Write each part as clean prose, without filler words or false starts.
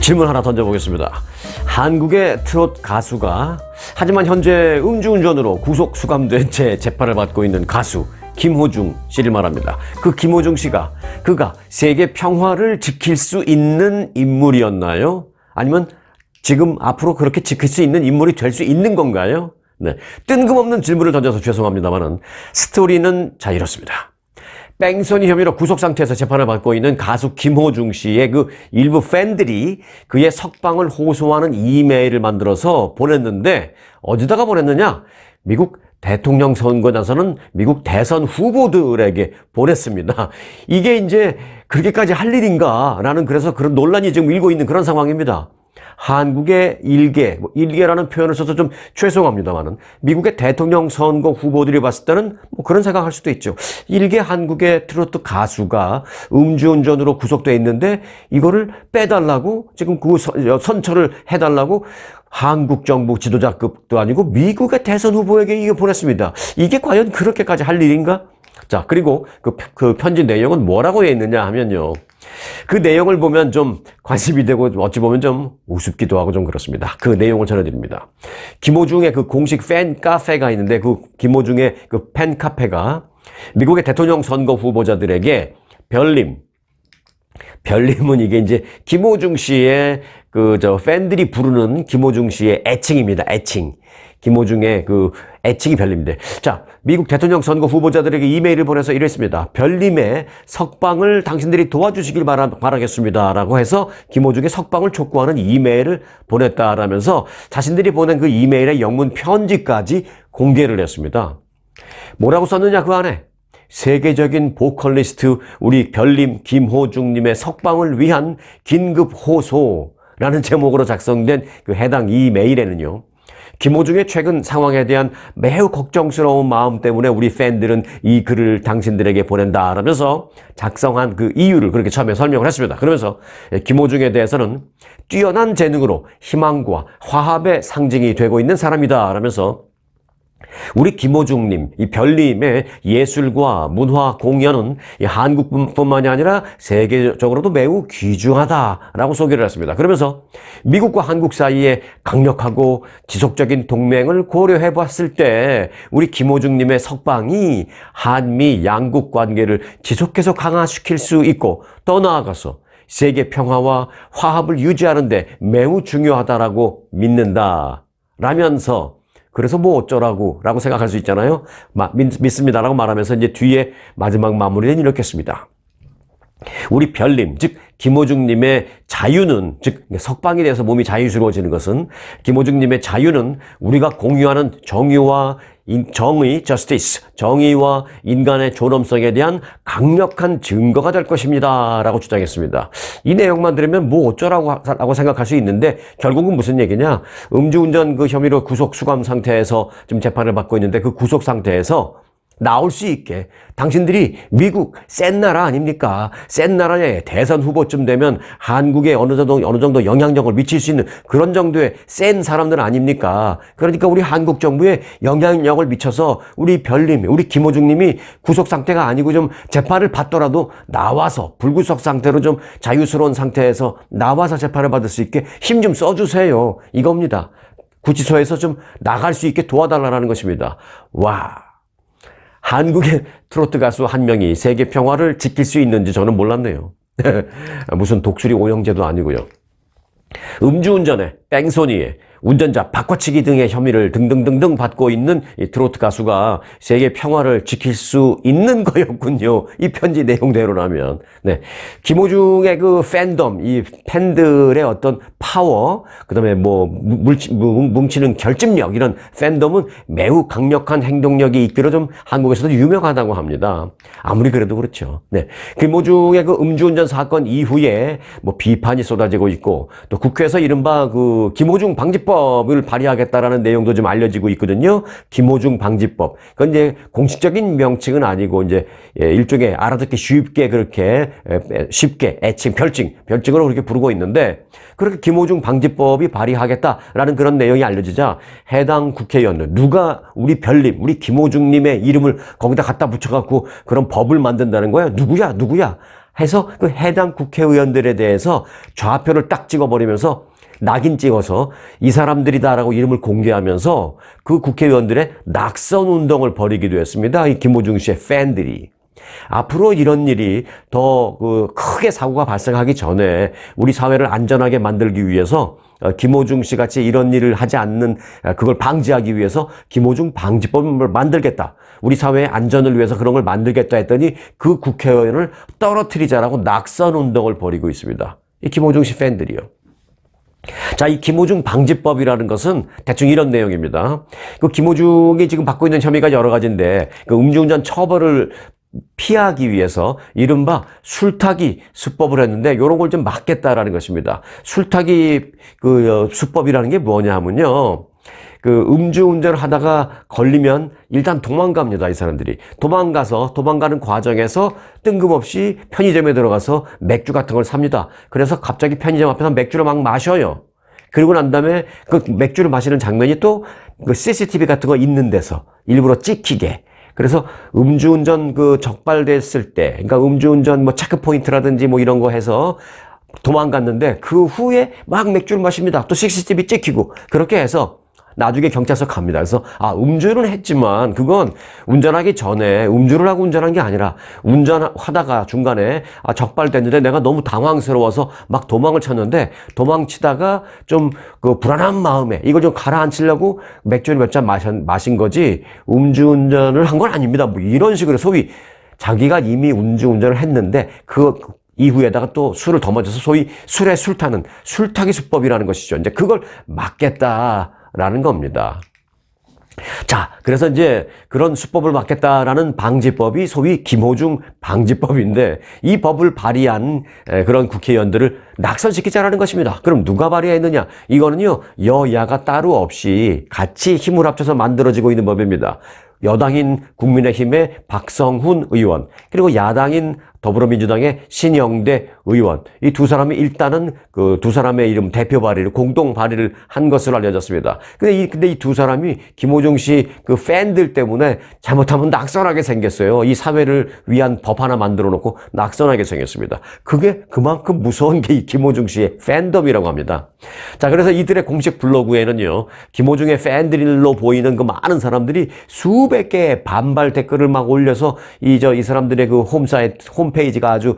질문 하나 던져보겠습니다. 한국의 트롯 가수가 하지만 현재 음주운전으로 구속 수감된 채 재판을 받고 있는 가수 김호중 씨를 말합니다. 그 김호중 씨가 그가 세계 평화를 지킬 수 있는 인물이었나요? 아니면 지금 앞으로 그렇게 지킬 수 있는 인물이 될 수 있는 건가요? 네, 뜬금없는 질문을 던져서 죄송합니다만은 스토리는 자 이렇습니다. 뺑소니 혐의로 구속 상태에서 재판을 받고 있는 가수 김호중 씨의 그 일부 팬들이 그의 석방을 호소하는 이메일을 만들어서 보냈는데 어디다가 보냈느냐? 미국 대통령 선거 나서는 미국 대선 후보들에게 보냈습니다. 이게 이제 그렇게까지 할 일인가라는 그래서 그런 논란이 지금 일고 있는 그런 상황입니다. 한국의 일개, 일개라는 표현을 써서 좀 죄송합니다만은 미국의 대통령 선거 후보들이 봤을 때는 뭐 그런 생각할 수도 있죠. 일개 한국의 트로트 가수가 음주운전으로 구속돼 있는데 이거를 빼달라고 지금 그 선처를 해달라고 한국 정부 지도자급도 아니고 미국의 대선 후보에게 이게 보냈습니다. 이게 과연 그렇게까지 할 일인가? 자, 그리고 그 편지 내용은 뭐라고 해 있느냐 하면요. 그 내용을 보면 좀 관심이 되고 어찌 보면 좀 우습기도 하고 좀 그렇습니다. 그 내용을 전해드립니다. 김호중의 그 공식 팬 카페가 있는데 그 김호중의 그 팬 카페가 미국의 대통령 선거 후보자들에게 별님은 이게 이제 김호중 씨의 팬들이 부르는 김호중 씨의 애칭입니다. 애칭. 김호중의 그 애칭이 별님인데. 자, 미국 대통령 선거 후보자들에게 이메일을 보내서 이랬습니다. 별님의 석방을 당신들이 도와주시길 바라겠습니다. 라고 해서 김호중의 석방을 촉구하는 이메일을 보냈다라면서 자신들이 보낸 그 이메일의 영문 편지까지 공개를 했습니다. 뭐라고 썼느냐 그 안에? 세계적인 보컬리스트 우리 별님 김호중님의 석방을 위한 긴급 호소라는 제목으로 작성된 그 해당 이메일에는요. 김호중의 최근 상황에 대한 매우 걱정스러운 마음 때문에 우리 팬들은 이 글을 당신들에게 보낸다라면서 작성한 그 이유를 그렇게 처음에 설명을 했습니다. 그러면서 김호중에 대해서는 뛰어난 재능으로 희망과 화합의 상징이 되고 있는 사람이다 라면서 우리 김호중님, 이 별님의 예술과 문화 공연은 한국뿐만이 아니라 세계적으로도 매우 귀중하다라고 소개를 했습니다. 그러면서 미국과 한국 사이에 강력하고 지속적인 동맹을 고려해 봤을 때 우리 김호중님의 석방이 한미 양국 관계를 지속해서 강화시킬 수 있고 더 나아가서 세계 평화와 화합을 유지하는 데 매우 중요하다라고 믿는다 라면서 그래서 뭐 어쩌라고 라고 생각할 수 있잖아요. 믿습니다 라고 말하면서 이제 뒤에 마지막 마무리는 이렇게 했습니다. 우리 별님, 즉 김호중님의 자유는, 즉 석방이 돼서 몸이 자유스러워지는 것은 김호중님의 자유는 우리가 공유하는 정의와 정의와 인간의 존엄성에 대한 강력한 증거가 될 것입니다 라고 주장했습니다. 이 내용만 들으면 뭐 어쩌라고 생각할 수 있는데 결국은 무슨 얘기냐? 음주운전 그 혐의로 구속 수감 상태에서 지금 재판을 받고 있는데 그 구속 상태에서 나올 수 있게 당신들이 미국 센 나라 아닙니까? 센 나라의 대선 후보쯤 되면 한국에 어느 정도 영향력을 미칠 수 있는 그런 정도의 센 사람들 아닙니까? 그러니까 우리 한국 정부에 영향력을 미쳐서 우리 별님, 우리 김호중님이 구속 상태가 아니고 좀 재판을 받더라도 나와서 불구속 상태로 좀 자유스러운 상태에서 나와서 재판을 받을 수 있게 힘 좀 써주세요. 이겁니다. 구치소에서 좀 나갈 수 있게 도와달라는 것입니다. 와. 한국의 트로트 가수 한 명이 세계 평화를 지킬 수 있는지 저는 몰랐네요. 무슨 독수리 오형제도 아니고요. 음주운전에, 뺑소니에, 운전자 바꿔치기 등의 혐의를 등등등등 받고 있는 이 트로트 가수가 세계 평화를 지킬 수 있는 거였군요. 이 편지 내용대로라면. 네. 김호중의 그 팬덤, 이 팬들의 어떤 파워, 그 다음에 뭐, 뭉치는 결집력, 이런 팬덤은 매우 강력한 행동력이 있기로 좀 한국에서도 유명하다고 합니다. 아무리 그래도 그렇죠. 네. 김호중의 그 음주운전 사건 이후에 뭐 비판이 쏟아지고 있고 또 국회에서 이른바 그 김호중 방지법을 발의하겠다라는 내용도 좀 알려지고 있거든요. 김호중 방지법. 그건 이제 공식적인 명칭은 아니고 이제 일종의 알아듣기 쉽게 그렇게 쉽게 애칭, 별칭으로 그렇게 부르고 있는데 그렇게 김호중 방지법이 발의하겠다라는 그런 내용이 알려지자 해당 국회의원 누가 우리 별님, 우리 김호중님의 이름을 거기다 갖다 붙여갖고 그런 법을 만든다는 거야? 누구야? 해서 그 해당 국회의원들에 대해서 좌표를 딱 찍어버리면서 낙인 찍어서 이 사람들이다라고 이름을 공개하면서 그 국회의원들의 낙선 운동을 벌이기도 했습니다. 이 김호중 씨의 팬들이. 앞으로 이런 일이 더 크게 사고가 발생하기 전에 우리 사회를 안전하게 만들기 위해서 김호중 씨 같이 이런 일을 하지 않는, 그걸 방지하기 위해서 김호중 방지법을 만들겠다. 우리 사회의 안전을 위해서 그런 걸 만들겠다 했더니 그 국회의원을 떨어뜨리자라고 낙선 운동을 벌이고 있습니다. 이 김호중 씨 팬들이요. 자, 이 김호중 방지법이라는 것은 대충 이런 내용입니다. 그 김호중이 지금 받고 있는 혐의가 여러 가지인데, 그 음주운전 처벌을 피하기 위해서 이른바 술타기 수법을 했는데, 이런 걸 좀 막겠다라는 것입니다. 술타기 수법이라는 게 뭐냐 하면요. 음주운전을 하다가 걸리면 일단 도망갑니다, 이 사람들이. 도망가는 과정에서 뜬금없이 편의점에 들어가서 맥주 같은 걸 삽니다. 그래서 갑자기 편의점 앞에서 맥주를 막 마셔요. 그리고 난 다음에 그 맥주를 마시는 장면이 또 그 CCTV 같은 거 있는 데서 일부러 찍히게. 그래서 음주운전 적발됐을 때, 그러니까 음주운전 체크포인트라든지 이런 거 해서 도망갔는데 그 후에 막 맥주를 마십니다. 또 CCTV 찍히고. 그렇게 해서 나중에 경찰서 갑니다. 그래서 음주는 했지만 그건 운전하기 전에 음주를 하고 운전한 게 아니라 운전하다가 중간에 적발됐는데 내가 너무 당황스러워서 막 도망을 쳤는데 도망치다가 좀 불안한 마음에 이걸 좀 가라앉히려고 맥주를 몇 잔 마신 거지 음주운전을 한 건 아닙니다. 이런 식으로 소위 자기가 이미 음주운전을 했는데 그 이후에다가 또 술을 더 마셔서 소위 술에 술 타는 술타기 수법이라는 것이죠. 이제 그걸 막겠다라는 겁니다. 자, 그래서 이제 그런 수법을 막겠다라는 방지법이 소위 김호중 방지법인데 이 법을 발의한 그런 국회의원들을 낙선시키자라는 것입니다. 그럼 누가 발의했느냐? 이거는요, 여야가 따로 없이 같이 힘을 합쳐서 만들어지고 있는 법입니다. 여당인 국민의힘의 박성훈 의원, 그리고 야당인 더불어민주당의 신영대 의원, 이 두 사람이 일단은 그 두 사람의 이름 대표 발의를 공동 발의를 한 것으로 알려졌습니다. 근데 이 두 사람이 김호중 씨 그 팬들 때문에 잘못하면 낙선하게 생겼어요. 이 사회를 위한 법 하나 만들어 놓고 낙선하게 생겼습니다. 그게 그만큼 무서운 게 이 김호중 씨의 팬덤이라고 합니다. 자, 그래서 이들의 공식 블로그에는요, 김호중의 팬들로 보이는 그 많은 사람들이 수백 개의 반발 댓글을 막 올려서 이 사람들의 그 홈페이지가 아주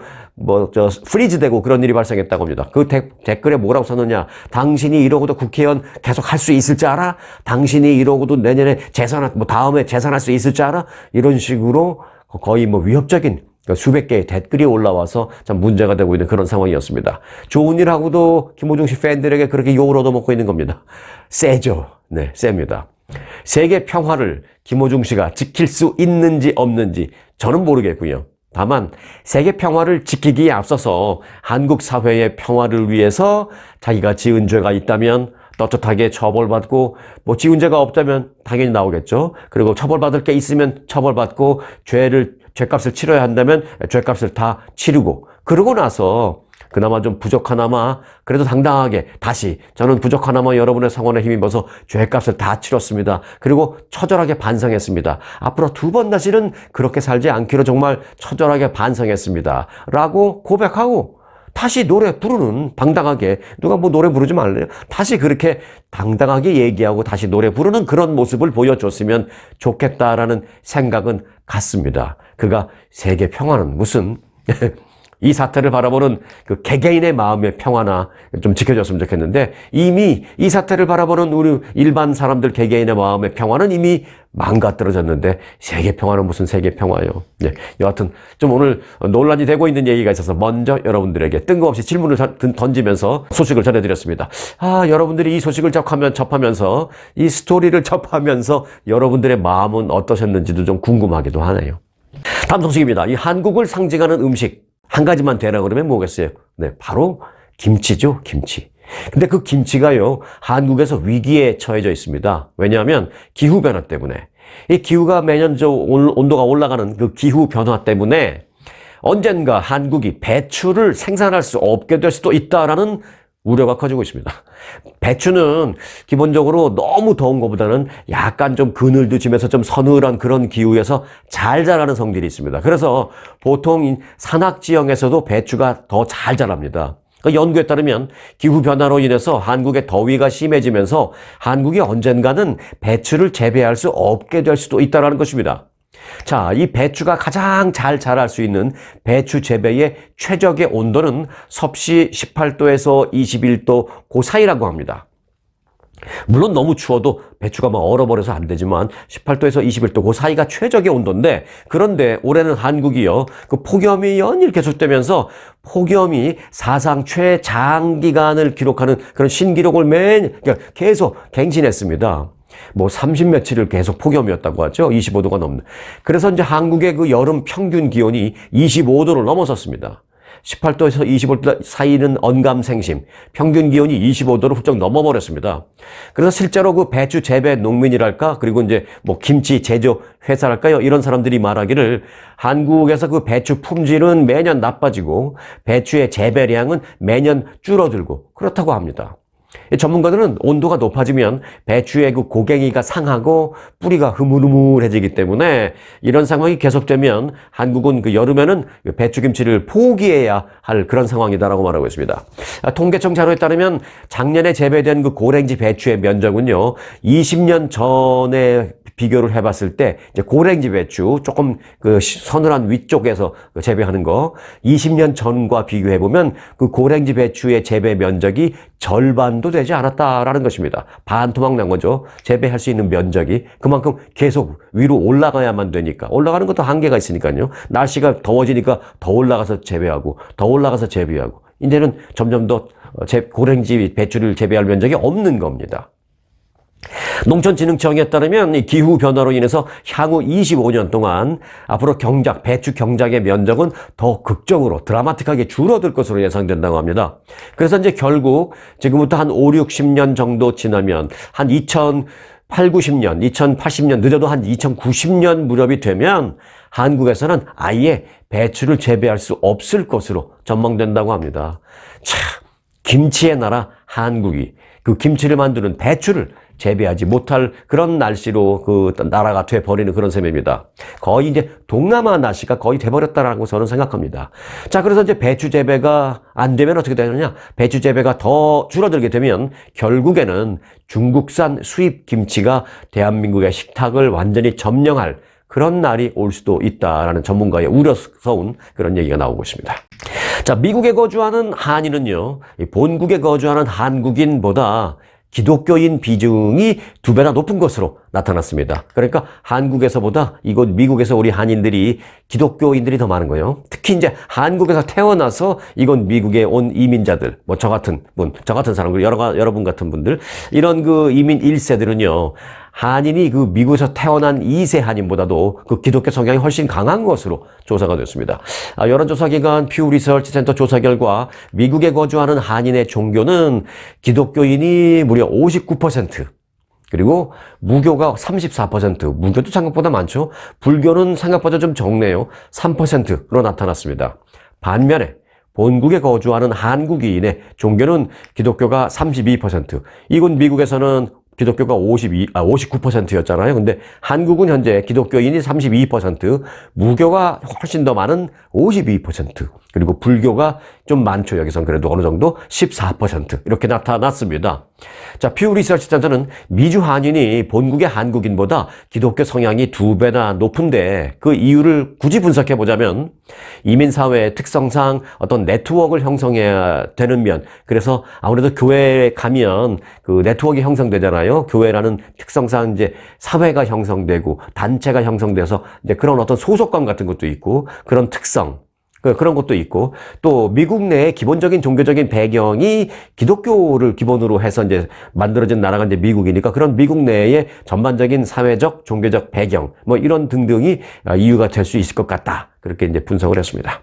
프리즈되고 그런 일이 발생했다고 합니다. 그 댓글에 뭐라고 썼느냐? 당신이 이러고도 국회의원 계속 할 수 있을 줄 알아? 당신이 이러고도 내년에 다음에 재산할 수 있을 줄 알아? 이런 식으로 거의 위협적인 수백 개의 댓글이 올라와서 참 문제가 되고 있는 그런 상황이었습니다. 좋은 일 하고도 김호중 씨 팬들에게 그렇게 욕을 얻어먹고 있는 겁니다. 세죠. 네, 셉니다. 세계 평화를 김호중 씨가 지킬 수 있는지 없는지 저는 모르겠고요. 다만 세계 평화를 지키기에 앞서서 한국 사회의 평화를 위해서 자기가 지은 죄가 있다면 떳떳하게 처벌받고 지은 죄가 없다면 당연히 나오겠죠. 그리고 처벌받을 게 있으면 처벌받고 죄값을 치러야 한다면 죄값을 다 치르고 그러고 나서 그나마 좀 부족하나마 그래도 당당하게 다시 저는 부족하나마 여러분의 성원에 힘입어서 죄값을 다 치렀습니다. 그리고 처절하게 반성했습니다. 앞으로 두 번 다시는 그렇게 살지 않기로 정말 처절하게 반성했습니다. 라고 고백하고 다시 노래 부르는 당당하게 누가 노래 부르지 말래요. 다시 그렇게 당당하게 얘기하고 다시 노래 부르는 그런 모습을 보여줬으면 좋겠다라는 생각은 같습니다. 그가 세계 평화는 무슨 이 사태를 바라보는 그 개개인의 마음의 평화나 좀 지켜줬으면 좋겠는데 이미 이 사태를 바라보는 우리 일반 사람들 개개인의 마음의 평화는 이미 망가뜨려졌는데 세계 평화는 무슨 세계 평화요. 네, 여하튼 좀 오늘 논란이 되고 있는 얘기가 있어서 먼저 여러분들에게 뜬금없이 질문을 던지면서 소식을 전해드렸습니다. 여러분들이 이 소식을 접하면서 이 스토리를 접하면서 여러분들의 마음은 어떠셨는지도 좀 궁금하기도 하네요. 다음 소식입니다. 이 한국을 상징하는 음식 한 가지만 되라 그러면 뭐겠어요? 네, 바로 김치죠, 김치. 근데 그 김치가요, 한국에서 위기에 처해져 있습니다. 왜냐하면 기후변화 때문에. 이 기후가 매년 온도가 올라가는 그 기후변화 때문에 언젠가 한국이 배추를 생산할 수 없게 될 수도 있다라는 우려가 커지고 있습니다. 배추는 기본적으로 너무 더운 것보다는 약간 좀 그늘도 지면서 좀 서늘한 그런 기후에서 잘 자라는 성질이 있습니다. 그래서 보통 산악 지형에서도 배추가 더 잘 자랍니다. 그 연구에 따르면 기후변화로 인해서 한국의 더위가 심해지면서 한국이 언젠가는 배추를 재배할 수 없게 될 수도 있다는 것입니다. 자, 이 배추가 가장 잘 자랄 수 있는 배추 재배의 최적의 온도는 섭씨 18도에서 21도 그 사이라고 합니다. 물론 너무 추워도 배추가 막 얼어버려서 안 되지만 18도에서 21도 그 사이가 최적의 온도인데, 그런데 올해는 한국이요, 그 폭염이 연일 계속되면서 폭염이 사상 최장기간을 기록하는 그런 신기록을 계속 갱신했습니다. 뭐 30며칠을 계속 폭염이었다고 하죠. 25도가 넘는. 그래서 이제 한국의 그 여름 평균 기온이 25도를 넘어섰습니다. 18도에서 25도 사이는 언감생심, 평균 기온이 25도를 훌쩍 넘어버렸습니다. 그래서 실제로 그 배추 재배 농민이랄까, 그리고 이제 뭐 김치 제조 회사랄까요, 이런 사람들이 말하기를 한국에서 그 배추 품질은 매년 나빠지고 배추의 재배량은 매년 줄어들고 그렇다고 합니다. 전문가들은 온도가 높아지면 배추의 그 고갱이가 상하고 뿌리가 흐물흐물해지기 때문에 이런 상황이 계속되면 한국은 그 여름에는 배추김치를 포기해야 할 그런 상황이다라고 말하고 있습니다. 통계청 자료에 따르면 작년에 재배된 그 고랭지 배추의 면적은요, 20년 전에 비교를 해봤을 때 이제 고랭지 배추 조금 그 서늘한 위쪽에서 재배하는 거 20년 전과 비교해보면 그 고랭지 배추의 재배 면적이 절반도 되지 않았다라는 것입니다. 반토막 난 거죠. 재배할 수 있는 면적이 그만큼 계속 위로 올라가야만 되니까. 올라가는 것도 한계가 있으니까요. 날씨가 더워지니까 더 올라가서 재배하고 더 올라가서 재배하고 이제는 점점 더 고랭지 배추를 재배할 면적이 없는 겁니다. 농촌진흥청에 따르면 이 기후변화로 인해서 향후 25년 동안 앞으로 배추 경작의 면적은 더 극적으로 드라마틱하게 줄어들 것으로 예상된다고 합니다. 그래서 이제 결국 지금부터 한 5, 60년 정도 지나면 한 2008, 90년, 2080년, 늦어도 한 2090년 무렵이 되면 한국에서는 아예 배추를 재배할 수 없을 것으로 전망된다고 합니다. 참, 김치의 나라 한국이 그 김치를 만드는 배추를 재배하지 못할 그런 날씨로 그 나라가 돼버리는 그런 셈입니다. 거의 이제 동남아 날씨가 거의 돼버렸다라고 저는 생각합니다. 자, 그래서 이제 배추 재배가 안 되면 어떻게 되느냐? 배추 재배가 더 줄어들게 되면 결국에는 중국산 수입 김치가 대한민국의 식탁을 완전히 점령할 그런 날이 올 수도 있다라는 전문가의 우려스러운 그런 얘기가 나오고 있습니다. 자, 미국에 거주하는 한인은요, 본국에 거주하는 한국인보다 기독교인 비중이 2배나 높은 것으로 나타났습니다. 그러니까 한국에서보다 이곳 미국에서 우리 한인들이 기독교인들이 더 많은 거예요. 특히 이제 한국에서 태어나서 이곳 미국에 온 이민자들, 뭐 저 같은 분, 저 같은 사람, 여러분 같은 분들, 이런 그 이민 1세들은요, 한인이 그 미국에서 태어난 2세 한인보다도 그 기독교 성향이 훨씬 강한 것으로 조사가 됐습니다. 여론조사기관 퓨 리서치 센터 조사 결과 미국에 거주하는 한인의 종교는 기독교인이 무려 59%, 그리고 무교가 34%, 무교도 생각보다 많죠. 불교는 생각보다 좀 적네요. 3%로 나타났습니다. 반면에 본국에 거주하는 한국인의 종교는 기독교가 32%, 이곳 미국에서는 기독교가 59%였잖아요. 근데 한국은 현재 기독교인이 32%, 무교가 훨씬 더 많은 52%, 그리고 불교가 좀 많죠. 여기선 그래도 어느 정도 14% 이렇게 나타났습니다. 자, 퓨 리서치 센터는 미주 한인이 본국의 한국인보다 기독교 성향이 2배나 높은데 그 이유를 굳이 분석해 보자면 이민사회의 특성상 어떤 네트워크를 형성해야 되는 면, 그래서 아무래도 교회에 가면 그 네트워크가 형성되잖아요. 교회라는 특성상 이제 사회가 형성되고 단체가 형성돼서 이제 그런 어떤 소속감 같은 것도 있고 그런 특성, 그런 것도 있고, 또 미국 내의 기본적인 종교적인 배경이 기독교를 기본으로 해서 이제 만들어진 나라가 이제 미국이니까 그런 미국 내의 전반적인 사회적, 종교적 배경, 뭐 이런 등등이 이유가 될 수 있을 것 같다. 그렇게 이제 분석을 했습니다.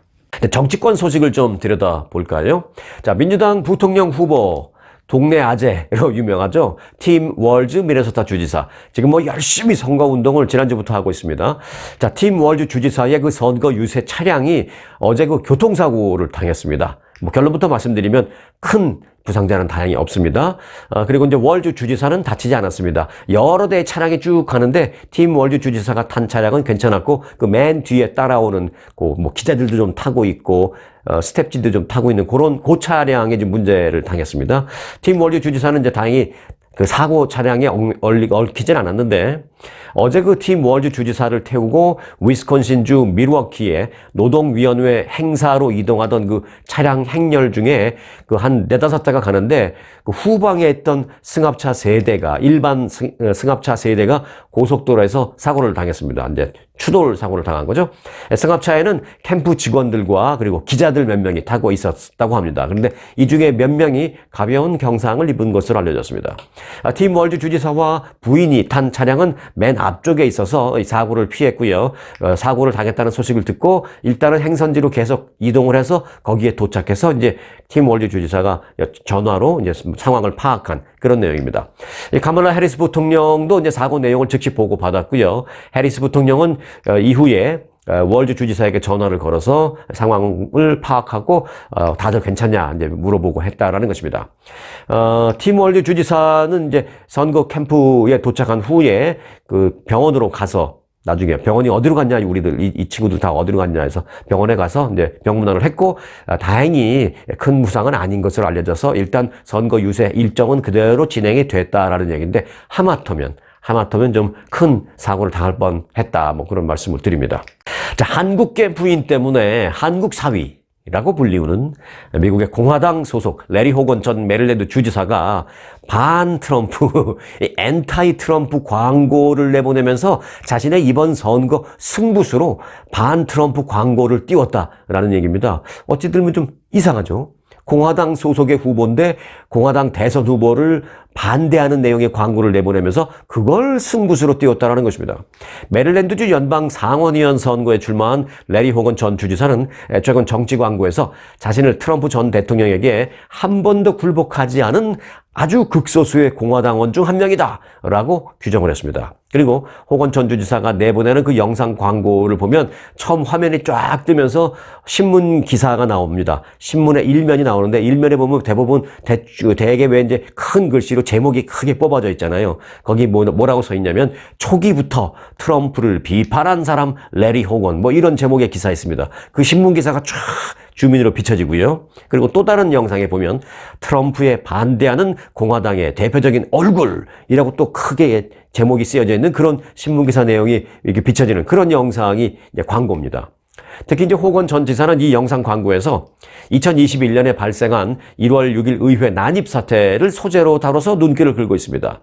정치권 소식을 좀 들여다볼까요? 자, 민주당 부통령 후보, 동네 아재로 유명하죠. 팀 월즈 미네소타 주지사. 지금 뭐 열심히 선거운동을 지난주부터 하고 있습니다. 자, 팀 월즈 주지사의 그 선거 유세 차량이 어제 그 교통사고를 당했습니다. 뭐 결론부터 말씀드리면 큰 부상자는 다행히 없습니다. 그리고 이제 월주 주지사는 다치지 않았습니다. 여러 대의 차량이 쭉 가는데 팀 월주 주지사가 탄 차량은 괜찮았고 그 맨 뒤에 따라오는 뭐 기자들도 좀 타고 있고 스텝진도 좀 타고 있는 그런 차량에 좀 문제를 당했습니다. 팀 월주 주지사는 이제 다행히 그 사고 차량에 얽히진 않았는데 어제 그 팀 월주 주지사를 태우고 위스콘신주 밀워키에 노동위원회 행사로 이동하던 그 차량 행렬 중에 그 한 4-5대가 가는데 그 후방에 있던 승합차 3대가 일반 승합차 3대가 고속도로에서 사고를 당했습니다. 이제 추돌 사고를 당한 거죠. 승합차에는 캠프 직원들과 그리고 기자들 몇 명이 타고 있었다고 합니다. 그런데 이 중에 몇 명이 가벼운 경상을 입은 것으로 알려졌습니다. 팀 월주 주지사와 부인이 탄 차량은 맨 앞쪽에 있어서 이 사고를 피했고요. 사고를 당했다는 소식을 듣고 일단은 행선지로 계속 이동을 해서 거기에 도착해서 이제 팀 월주 주지사가 전화로 이제 상황을 파악한 그런 내용입니다. 카멀라 해리스 부통령도 이제 사고 내용을 즉시 보고 받았고요. 해리스 부통령은 이후에 월주 주지사에게 전화를 걸어서 상황을 파악하고 다들 괜찮냐 이제 물어보고 했다라는 것입니다. 팀 월주 주지사는 이제 선거 캠프에 도착한 후에 그 병원으로 가서 나중에 병원이 어디로 갔냐, 우리들, 이 친구들 다 어디로 갔냐 해서 병원에 가서 이제 병문안을 했고, 다행히 큰 부상은 아닌 것으로 알려져서 일단 선거 유세 일정은 그대로 진행이 됐다라는 얘기인데, 하마터면 좀 큰 사고를 당할 뻔 했다. 뭐 그런 말씀을 드립니다. 자, 한국계 부인 때문에 한국 사위라고 불리우는 미국의 공화당 소속 레리 호건 전 메릴랜드 주지사가 반 트럼프, 엔타이 트럼프 광고를 내보내면서 자신의 이번 선거 승부수로 반 트럼프 광고를 띄웠다라는 얘기입니다. 어찌 들으면 좀 이상하죠? 공화당 소속의 후보인데 공화당 대선 후보를 반대하는 내용의 광고를 내보내면서 그걸 승부수로 띄웠다는 것입니다. 메릴랜드주 연방 상원의원 선거에 출마한 레리 호건 전 주지사는 최근 정치 광고에서 자신을 트럼프 전 대통령에게 한 번도 굴복하지 않은 아주 극소수의 공화당원 중 한 명이다 라고 규정을 했습니다. 그리고 호건 전 주지사가 내보내는 그 영상 광고를 보면 처음 화면이 쫙 뜨면서 신문 기사가 나옵니다. 신문의 일면이 나오는데 일면에 보면 대부분 대개 왜 이제 큰 글씨로 제목이 크게 뽑아져 있잖아요. 거기 뭐라고 써 있냐면 초기부터 트럼프를 비판한 사람 레리 호건 뭐 이런 제목의 기사 있습니다. 그 신문 기사가 쫙 주민으로 비춰지고요. 그리고 또 다른 영상에 보면 트럼프에 반대하는 공화당의 대표적인 얼굴이라고 또 크게 제목이 쓰여져 있는 그런 신문기사 내용이 이렇게 비춰지는 그런 영상이 이제 광고입니다. 특히 이제 호건 전 지사는 이 영상 광고에서 2021년에 발생한 1월 6일 의회 난입 사태를 소재로 다뤄서 눈길을 끌고 있습니다.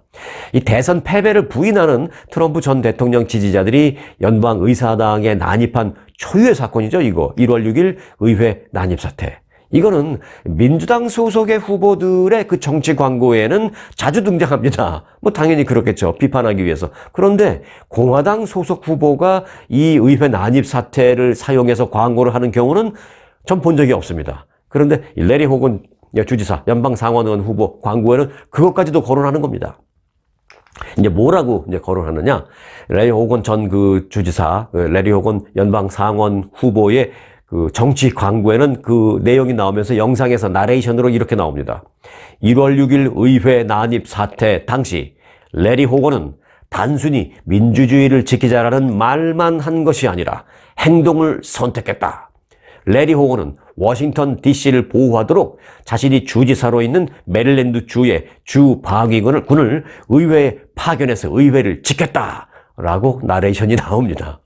이 대선 패배를 부인하는 트럼프 전 대통령 지지자들이 연방 의사당에 난입한 초유의 사건이죠, 이거. 1월 6일 의회 난입 사태. 이거는 민주당 소속의 후보들의 그 정치 광고에는 자주 등장합니다. 뭐 당연히 그렇겠죠. 비판하기 위해서. 그런데 공화당 소속 후보가 이 의회 난입 사태를 사용해서 광고를 하는 경우는 전 본 적이 없습니다. 그런데 레리 호건 주지사, 연방 상원의원 후보 광고에는 그것까지도 거론하는 겁니다. 이제 뭐라고 이제 거론하느냐? 레리 호건 전 그 주지사, 레리 호건 연방 상원 후보의 그 정치 광고에는 그 내용이 나오면서 영상에서 나레이션으로 이렇게 나옵니다. 1월 6일 의회 난입 사태 당시 레리 호건은 단순히 민주주의를 지키자라는 말만 한 것이 아니라 행동을 선택했다. 레리 호건은 워싱턴 DC를 보호하도록 자신이 주지사로 있는 메릴랜드 주의 주 방위군을 의회에 파견해서 의회를 지켰다라고 나레이션이 나옵니다.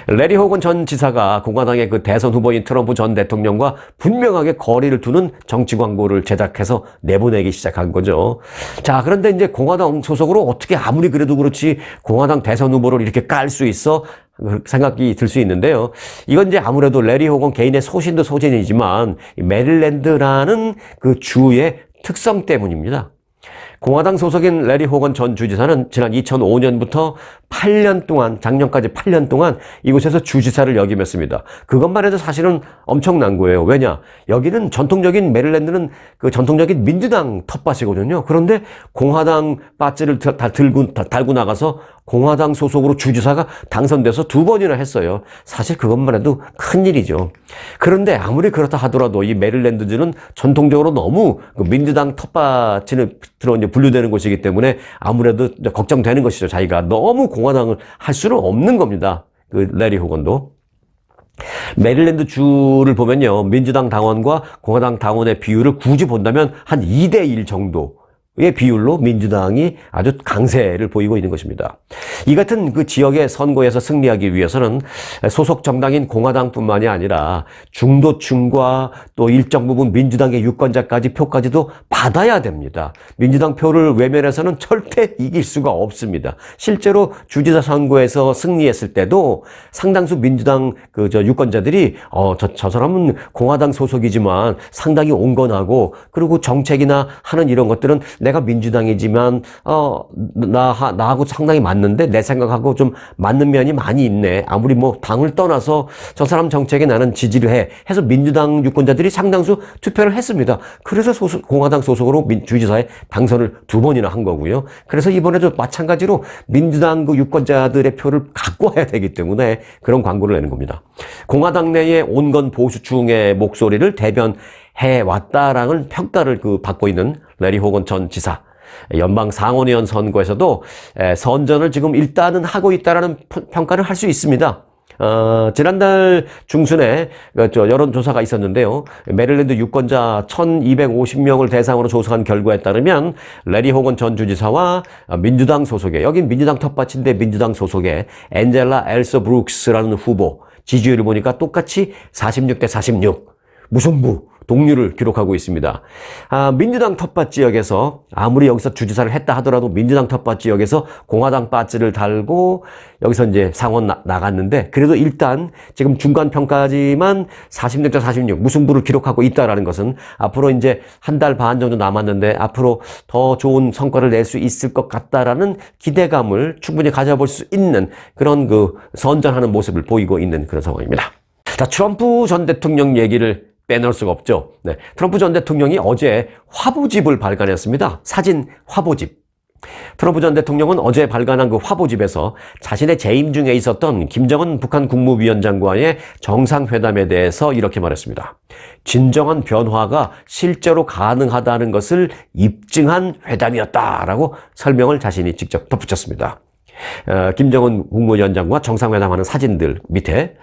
레리 호건 전 지사가 공화당의 그 대선 후보인 트럼프 전 대통령과 분명하게 거리를 두는 정치 광고를 제작해서 내보내기 시작한 거죠. 자, 그런데 이제 공화당 소속으로 어떻게 아무리 그래도 그렇지 공화당 대선 후보를 이렇게 깔 수 있어? 생각이 들 수 있는데요. 이건 이제 아무래도 레리 호건 개인의 소신도 소신이지만 메릴랜드라는 그 주의 특성 때문입니다. 공화당 소속인 레리 호건 전 주지사는 지난 2005년부터 8년 동안, 작년까지 8년 동안 이곳에서 주지사를 역임했습니다. 그것만 해도 사실은 엄청난 거예요. 왜냐? 여기는 전통적인 메릴랜드는 그 전통적인 민주당 텃밭이거든요. 그런데 공화당 밭을 달고 나가서 공화당 소속으로 주지사가 당선돼서 2번이나 했어요. 사실 그것만 해도 큰일이죠. 그런데 아무리 그렇다 하더라도 이 메릴랜드주는 전통적으로 너무 그 민주당 텃밭으로 이제 분류되는 곳이기 때문에 아무래도 걱정되는 것이죠. 자기가 너무 공화당을 할 수는 없는 겁니다. 그 레리 호건도. 메릴랜드 주를 보면요, 민주당 당원과 공화당 당원의 비율을 굳이 본다면 한 2대1 정도의 비율로 민주당이 아주 강세를 보이고 있는 것입니다. 이 같은 그 지역의 선거에서 승리하기 위해서는 소속 정당인 공화당뿐만이 아니라 중도층과 또 일정 부분 민주당의 유권자까지 표까지도 받아야 됩니다. 민주당 표를 외면해서는 절대 이길 수가 없습니다. 실제로 주지사 선거에서 승리했을 때도 상당수 민주당 유권자들이 저 사람은 공화당 소속이지만 상당히 온건하고, 그리고 정책이나 하는 이런 것들은 내가 민주당이지만 나하고 상당히 맞는데 내 생각하고 좀 맞는 면이 많이 있네. 아무리 뭐 당을 떠나서 저 사람 정책에 나는 지지를 해서 민주당 유권자들이 상당수 투표를 했습니다. 그래서 공화당 소속으로 주지사에 당선을 2번이나 한 거고요. 그래서 이번에도 마찬가지로 민주당 그 유권자들의 표를 갖고 와야 되기 때문에 그런 광고를 내는 겁니다. 공화당 내의 온건 보수층의 목소리를 대변해 왔다라는 평가를 받고 있는 레리 호건 전 지사. 연방 상원의원 선거에서도 선전을 지금 일단은 하고 있다라는 평가를 할 수 있습니다. 지난달 중순에 여론조사가 있었는데요. 메릴랜드 유권자 1250명을 대상으로 조사한 결과에 따르면 레리 호건 전 주지사와 민주당 소속의, 여긴 민주당 텃밭인데 민주당 소속의 앤젤라 엘서 브룩스라는 후보 지지율을 보니까 똑같이 46대 46 무승부 동률을 기록하고 있습니다. 민주당 텃밭 지역에서 아무리 여기서 주지사를 했다 하더라도 민주당 텃밭 지역에서 공화당 배지를 달고 여기서 이제 상원 나갔는데, 그래도 일단 지금 중간 평가지만 46대 46 무승부를 기록하고 있다라는 것은 앞으로 이제 한 달 반 정도 남았는데 앞으로 더 좋은 성과를 낼 수 있을 것 같다라는 기대감을 충분히 가져볼 수 있는 그런 선전하는 모습을 보이고 있는 그런 상황입니다. 자, 트럼프 전 대통령 얘기를 빼놓을 수가 없죠. 네, 트럼프 전 대통령이 어제 화보집을 발간했습니다. 사진 화보집. 트럼프 전 대통령은 어제 발간한 그 화보집에서 자신의 재임 중에 있었던 김정은 북한 국무위원장과의 정상회담에 대해서 이렇게 말했습니다. 진정한 변화가 실제로 가능하다는 것을 입증한 회담이었다라고 설명을 자신이 직접 덧붙였습니다. 김정은 국무위원장과 정상회담하는 사진들 밑에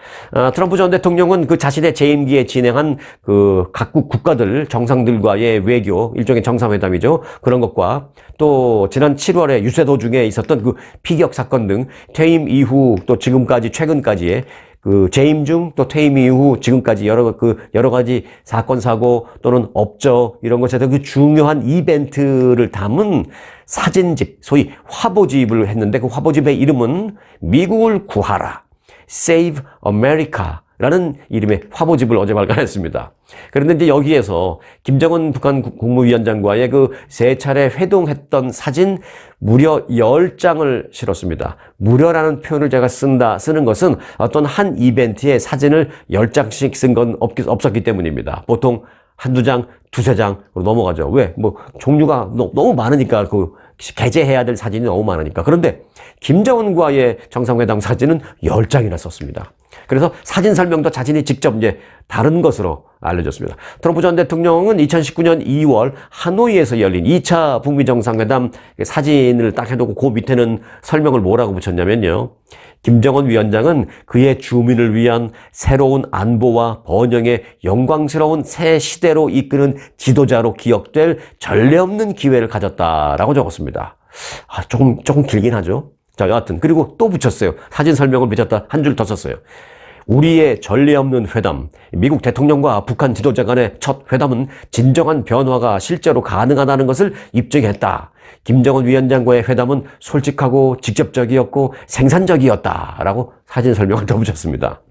트럼프 전 대통령은 그 자신의 재임기에 진행한 그 각국 국가들 정상들과의 외교, 일종의 정상회담이죠. 그런 것과 또 지난 7월에 유세 도중에 있었던 그 피격 사건 등 퇴임 이후 또 지금까지 최근까지의 그 재임 중 또 퇴임 이후 지금까지 여러 가지 사건 사고 또는 업적 이런 것에서 그 중요한 이벤트를 담은 사진집, 소위 화보집을 했는데 그 화보집의 이름은 미국을 구하라, Save America라는 이름의 화보집을 어제 발간했습니다. 그런데 이제 여기에서 김정은 북한 국무위원장과의 그 3차례 회동했던 사진 무려 10장을 실었습니다. 무려라는 표현을 제가 쓰는 것은 어떤 한 이벤트에 사진을 10장씩 쓴 건 없었기 때문입니다. 보통 한두 장, 두세 장으로 넘어가죠. 왜? 종류가 너무 많으니까, 게재해야 될 사진이 너무 많으니까. 그런데 김정은과의 정상회담 사진은 10장이나 썼습니다. 그래서 사진 설명도 자신이 직접 이제 다른 것으로 알려졌습니다. 트럼프 전 대통령은 2019년 2월 하노이에서 열린 2차 북미 정상회담 사진을 딱 해놓고 그 밑에는 설명을 뭐라고 붙였냐면요. 김정은 위원장은 그의 주민을 위한 새로운 안보와 번영의 영광스러운 새 시대로 이끄는 지도자로 기억될 전례 없는 기회를 가졌다라고 적었습니다. 조금 길긴 하죠. 자, 여하튼 그리고 또 붙였어요. 사진 설명을 붙였다 한 줄 더 썼어요. 우리의 전례 없는 회담, 미국 대통령과 북한 지도자 간의 첫 회담은 진정한 변화가 실제로 가능하다는 것을 입증했다. 김정은 위원장과의 회담은 솔직하고 직접적이었고 생산적이었다라고 사진 설명을 더 붙였습니다.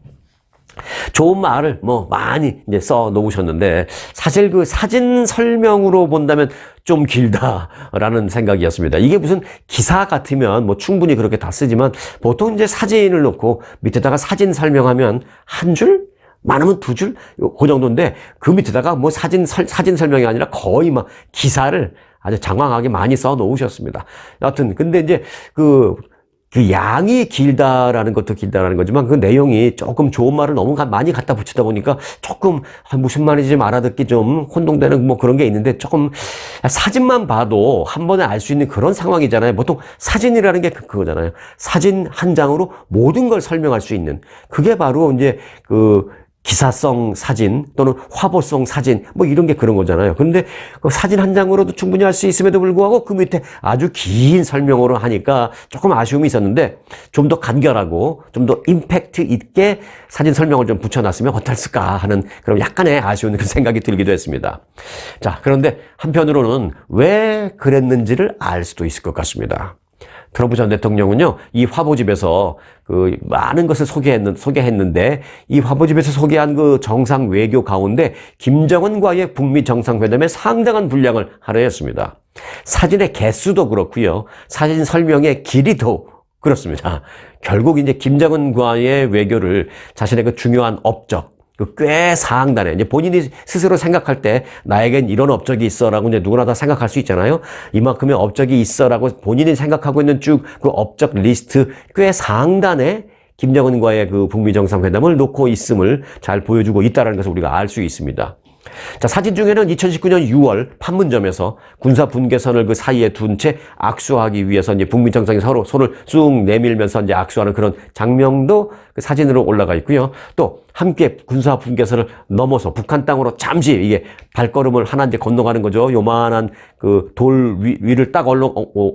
좋은 말을 많이 이제 써 놓으셨는데 사실 그 사진 설명으로 본다면 좀 길다라는 생각이었습니다. 이게 무슨 기사 같으면 충분히 그렇게 다 쓰지만 보통 이제 사진을 놓고 밑에다가 사진 설명하면 한 줄? 많으면 두 줄? 그 정도인데 그 밑에다가 사진 설명이 아니라 거의 막 기사를 아주 장황하게 많이 써 놓으셨습니다. 여하튼 근데 이제 그 양이 길다라는 것도 길다라는 거지만 그 내용이 조금 좋은 말을 너무 많이 갖다 붙이다 보니까 조금 무슨 말인지 좀 알아듣기 좀 혼동되는 뭐 그런 게 있는데 조금 사진만 봐도 한 번에 알 수 있는 그런 상황이잖아요. 보통 사진이라는 게 그거잖아요. 사진 한 장으로 모든 걸 설명할 수 있는 그게 바로 이제 그 기사성 사진 또는 화보성 사진 뭐 이런 게 그런 거잖아요. 근데 그 사진 한 장으로도 충분히 할 수 있음에도 불구하고 그 밑에 아주 긴 설명으로 하니까 조금 아쉬움이 있었는데 좀 더 간결하고 좀 더 임팩트 있게 사진 설명을 좀 붙여놨으면 어땠을까 하는 그런 약간의 아쉬운 생각이 들기도 했습니다. 자, 그런데 한편으로는 왜 그랬는지를 알 수도 있을 것 같습니다. 트럼프 전 대통령은요, 이 화보집에서 그 많은 것을 소개했는데, 이 화보집에서 소개한 그 정상 외교 가운데, 김정은과의 북미 정상회담에 상당한 분량을 할애했습니다. 사진의 개수도 그렇고요, 사진 설명의 길이도 그렇습니다. 결국 이제 김정은과의 외교를 자신의 그 중요한 업적, 꽤 상단에, 이제 본인이 스스로 생각할 때, 나에겐 이런 업적이 있어 라고 이제 누구나 다 생각할 수 있잖아요. 이만큼의 업적이 있어 라고 본인이 생각하고 있는 쭉 그 업적 리스트 꽤 상단에 김정은과의 그 북미 정상회담을 놓고 있음을 잘 보여주고 있다는 것을 우리가 알 수 있습니다. 자, 사진 중에는 2019년 6월 판문점에서 군사 분계선을 그 사이에 둔 채 악수하기 위해서 이제 북미 정상이 서로 손을 쑥 내밀면서 이제 악수하는 그런 장면도 그 사진으로 올라가 있고요. 또 함께 군사 분계선을 넘어서 북한 땅으로 잠시 이게 발걸음을 하나 이제 건너가는 거죠. 요만한 그 돌 위를 딱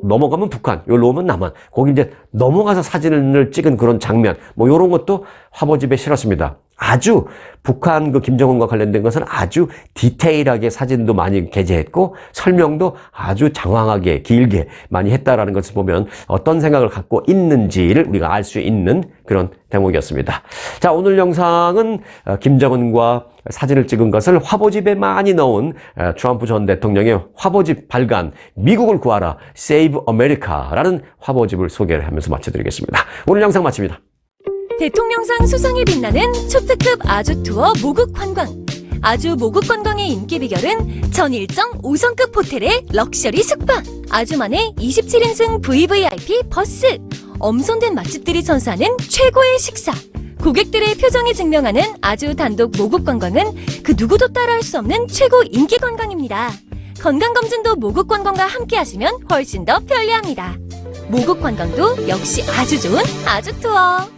넘어가면 북한, 여기로 오면 남한. 거기 이제 넘어가서 사진을 찍은 그런 장면, 뭐 요런 것도 화보집에 실었습니다. 아주 북한 그 김정은과 관련된 것은 아주 디테일하게 사진도 많이 게재했고 설명도 아주 장황하게 길게 많이 했다라는 것을 보면 어떤 생각을 갖고 있는지를 우리가 알 수 있는 그런 대목이었습니다. 자, 오늘 영상은 김정은과 사진을 찍은 것을 화보집에 많이 넣은 트럼프 전 대통령의 화보집 발간 미국을 구하라 Save America라는 화보집을 소개를 하면서 마쳐드리겠습니다. 오늘 영상 마칩니다. 대통령상 수상에 빛나는 초특급 아주 투어 모국 관광. 아주 모국 관광의 인기 비결은 전 일정 5성급 호텔의 럭셔리 숙박. 아주만의 27인승 VVIP 버스. 엄선된 맛집들이 선사하는 최고의 식사. 고객들의 표정이 증명하는 아주 단독 모국 관광은 그 누구도 따라할 수 없는 최고 인기 관광입니다. 건강검진도 모국 관광과 함께 하시면 훨씬 더 편리합니다. 모국 관광도 역시 아주 좋은 아주 투어.